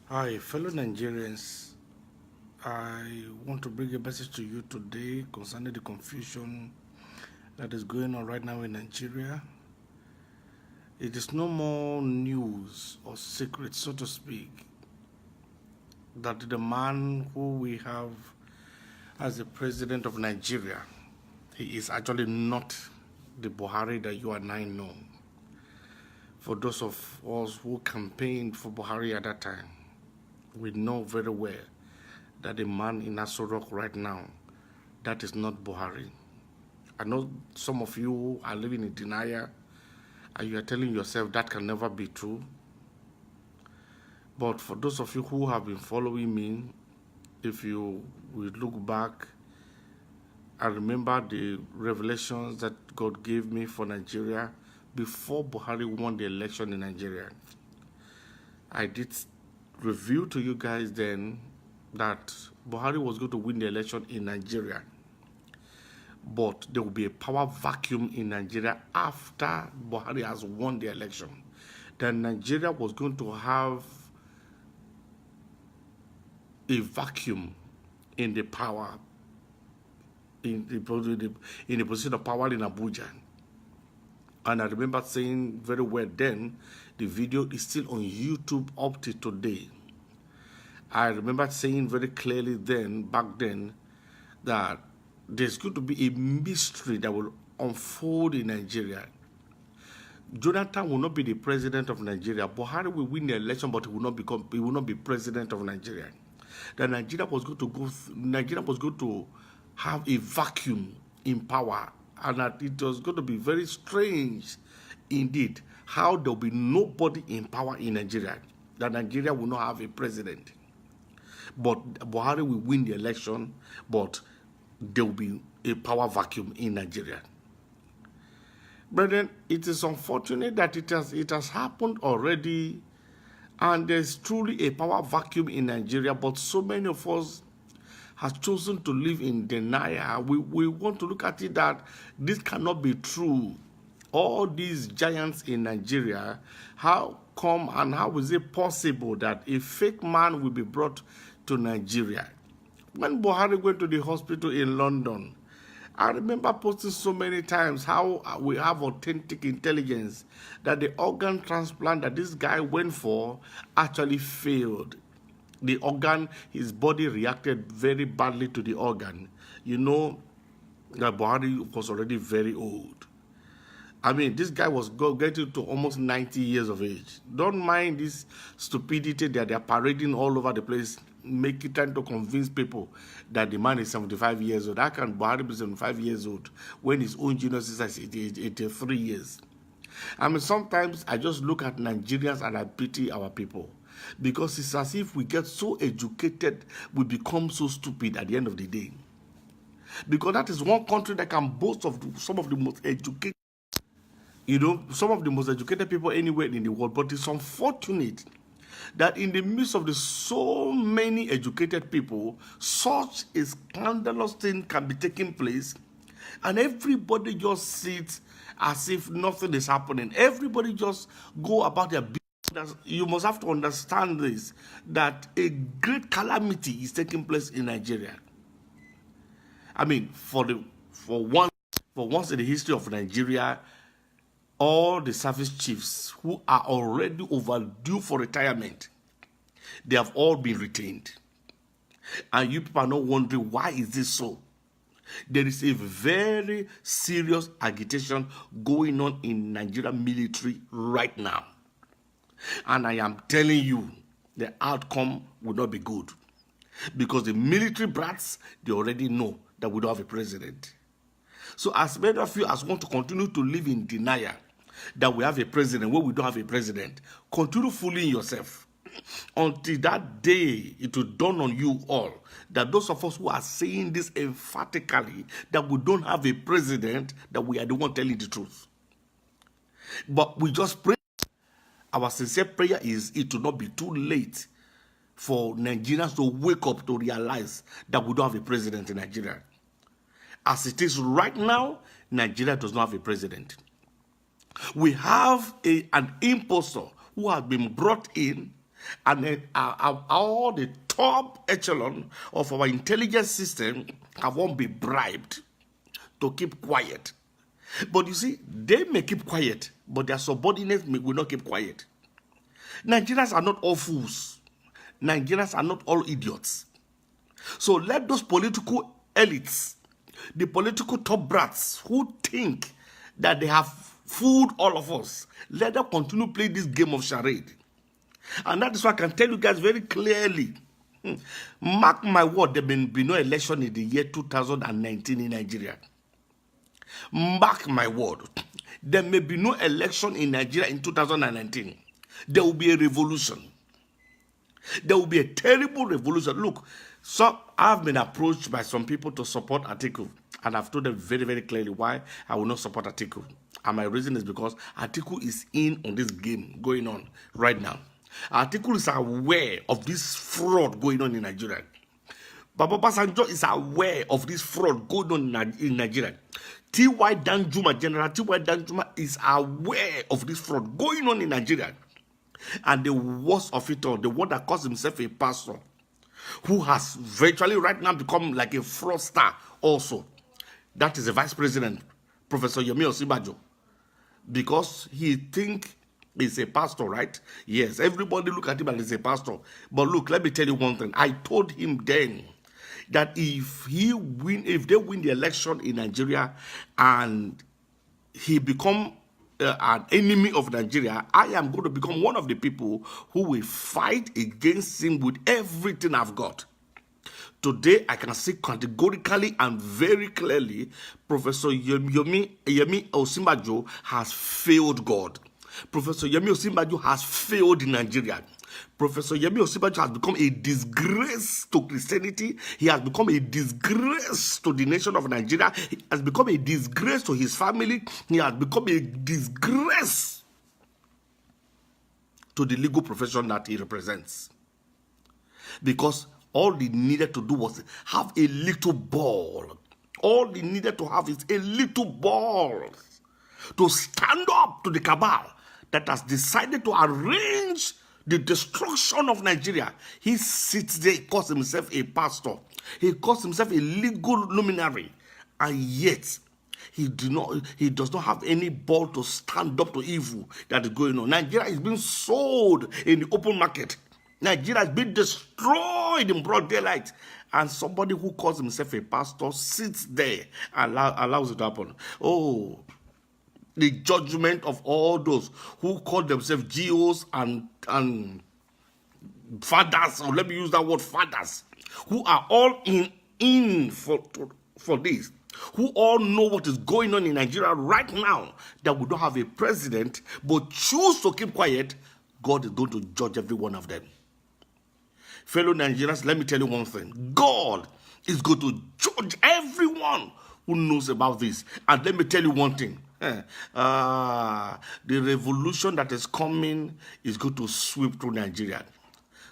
Hi, fellow Nigerians. I want to bring a message to you today concerning the confusion that is going on right now in Nigeria. It is no more news or secret, so to speak, that the man who we have as the president of Nigeria, he is actually not the Buhari that you and I know. For those of us who campaigned for Buhari at that time, we know very well that the man in Aso Rock right now, that is not Buhari. I know some of you are living in denial and you are telling yourself that can never be true. But for those of you who have been following me, if you will look back, I remember the revelations that God gave me for Nigeria before Buhari won the election in Nigeria. I did reveal to you guys then that Buhari was going to win the election in Nigeria, but there will be a power vacuum in Nigeria after Buhari has won the election. That Nigeria was going to have a vacuum in the power, in the position of power in Abuja. And I remember saying very well then, the video is still on YouTube up to today. I remember saying very clearly then, back then, that there's going to be a mystery that will unfold in Nigeria. Jonathan will not be the president of Nigeria. Buhari will win the election, but he will not be president of Nigeria. That Nigeria was going to have a vacuum in power, and that it was going to be very strange indeed how there will be nobody in power in Nigeria. That Nigeria will not have a president. But Buhari will win the election, but there will be a power vacuum in Nigeria. Brethren, it is unfortunate that it has happened already, and there's truly a power vacuum in Nigeria, but so many of us have chosen to live in denial. We want to look at it that this cannot be true. All these giants in Nigeria, how come and how is it possible that a fake man will be brought to Nigeria? When Buhari went to the hospital in London, I remember posting so many times how we have authentic intelligence that the organ transplant that this guy went for actually failed. The organ, his body reacted very badly to the organ. You know that Buhari was already very old. I mean, this guy was getting to almost 90 years of age. Don't mind this stupidity that they're parading all over the place, trying to convince people that the man is 75 years old. How can Buhari be 75 years old when his own junior sister is 83 years? I mean, sometimes I just look at Nigerians and I pity our people, because it's as if we get so educated, we become so stupid at the end of the day. Because that is one country that can boast of some of the most educated, some of the most educated people anywhere in the world. But it's unfortunate that in the midst of the so many educated people, such a scandalous thing can be taking place, and everybody just sits as if nothing is happening. Everybody just go about their business. You must have to understand this, that a great calamity is taking place in Nigeria. I mean, for once in the history of Nigeria, all the service chiefs who are already overdue for retirement, they have all been retained. And you people are not wondering, why is this so? There is a very serious agitation going on in Nigerian military right now. And I am telling you, the outcome will not be good. Because the military brats, they already know that we don't have a president. So as many of you as want to continue to live in denial that we have a president when we don't have a president, continue fooling yourself until that day it will dawn on you all that those of us who are saying this emphatically, that we don't have a president, that we are the one telling the truth. But we just pray. Our sincere prayer is it will not be too late for Nigerians to wake up to realize that we don't have a president in Nigeria. As it is right now, Nigeria does not have a president. We have an impostor who has been brought in And then all the top echelon of our intelligence system have all been bribed to keep quiet. But you see, they may keep quiet, but their subordinates will not keep quiet. Nigerians are not all fools. Nigerians are not all idiots. So let those political elites, the political top brats who think that they have fooled all of us, let them continue playing this game of charade. And that is why I can tell you guys very clearly, mark my word, there will be no election in the year 2019 in Nigeria. Mark my word, there may be no election in Nigeria in 2019. There will be a revolution. There will be a terrible revolution. Look, so I've been approached by some people to support Atiku, and I've told them very, very clearly why I will not support Atiku. And my reason is because Atiku is in on this game going on right now. Atiku is aware of this fraud going on in Nigeria. Baba Basanjo is aware of this fraud going on in Nigeria. T.Y. Danjuma, General T.Y. Danjuma is aware of this fraud going on in Nigeria. And the worst of it all, the one that calls himself a pastor, who has virtually right now become like a fraudster also. That is the Vice President, Professor Yemi Osinbajo. Because he think he's a pastor, right? Yes, everybody look at him and he's a pastor. But look, let me tell you one thing. I told him then that if they win the election in Nigeria and he become an enemy of Nigeria, I am going to become one of the people who will fight against him with everything I've got. Today, I can see categorically and very clearly Professor Yemi Osinbajo has failed God. Professor Yemi Osinbajo has failed Nigeria. Professor Yemi Osinbajo has become a disgrace to Christianity. He has become a disgrace to the nation of Nigeria. He has become a disgrace to his family. He has become a disgrace to the legal profession that he represents. Because all he needed to do was have a little ball. All he needed to have is a little ball to stand up to the cabal that has decided to arrange the destruction of Nigeria. He sits there, he calls himself a pastor. He calls himself a legal luminary. And yet, he does not have any ball to stand up to evil that is going on. Nigeria is being sold in the open market. Nigeria has been destroyed in broad daylight. And somebody who calls himself a pastor sits there and allows it to happen. Oh, the judgment of all those who call themselves GOs and fathers, or let me use that word, fathers, who are all in for this, who all know what is going on in Nigeria right now, that we don't have a president, but choose to keep quiet. God is going to judge every one of them. Fellow Nigerians, let me tell you one thing. God is going to judge everyone who knows about this. And let me tell you one thing. The revolution that is coming is going to sweep through Nigeria.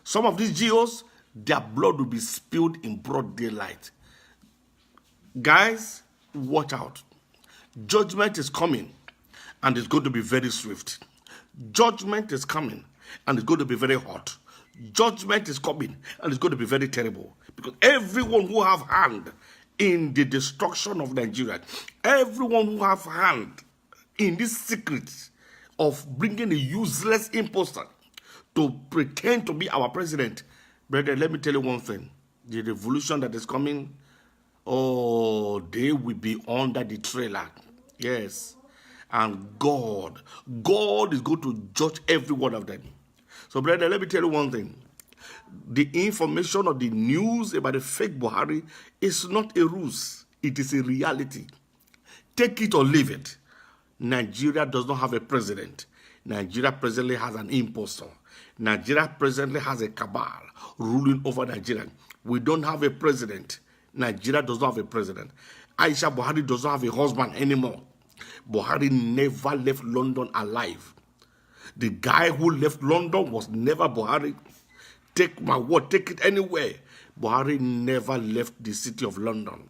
Some of these GOs, their blood will be spilled in broad daylight. Guys, watch out. Judgment is coming, and it's going to be very swift. Judgment is coming, and it's going to be very hot. Judgment is coming, and it's going to be very terrible. Because everyone who have hand in the destruction of Nigeria, everyone who have hand in this secret of bringing a useless imposter to pretend to be our president, brother, let me tell you one thing. The revolution that is coming, oh, they will be under the trailer. Yes. And God is going to judge every one of them. So, brother, let me tell you one thing. The information or the news about the fake Buhari is not a ruse. It is a reality. Take it or leave it. Nigeria does not have a president. Nigeria presently has an impostor. Nigeria presently has a cabal ruling over Nigeria. We don't have a president. Nigeria does not have a president. Aisha Buhari does not have a husband anymore. Buhari never left London alive. The guy who left London was never Buhari. Take my word, take it anywhere. Buhari never left the city of London.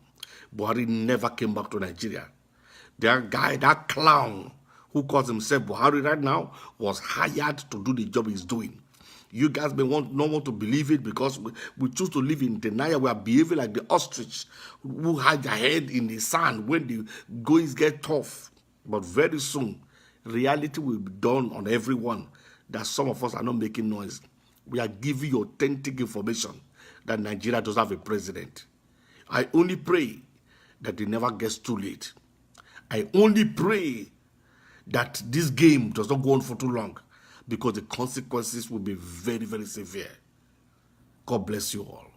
Buhari never came back to Nigeria. That guy, that clown who calls himself Buhari right now, was hired to do the job he's doing. You guys may not want to believe it because we choose to live in denial. We are behaving like the ostrich who hide their head in the sand when the goings get tough. But very soon, reality will be done on everyone that some of us are not making noise. We are giving you authentic information that Nigeria does have a president. I only pray that it never gets too late. I only pray that this game does not go on for too long, because the consequences will be very, very severe. God bless you all.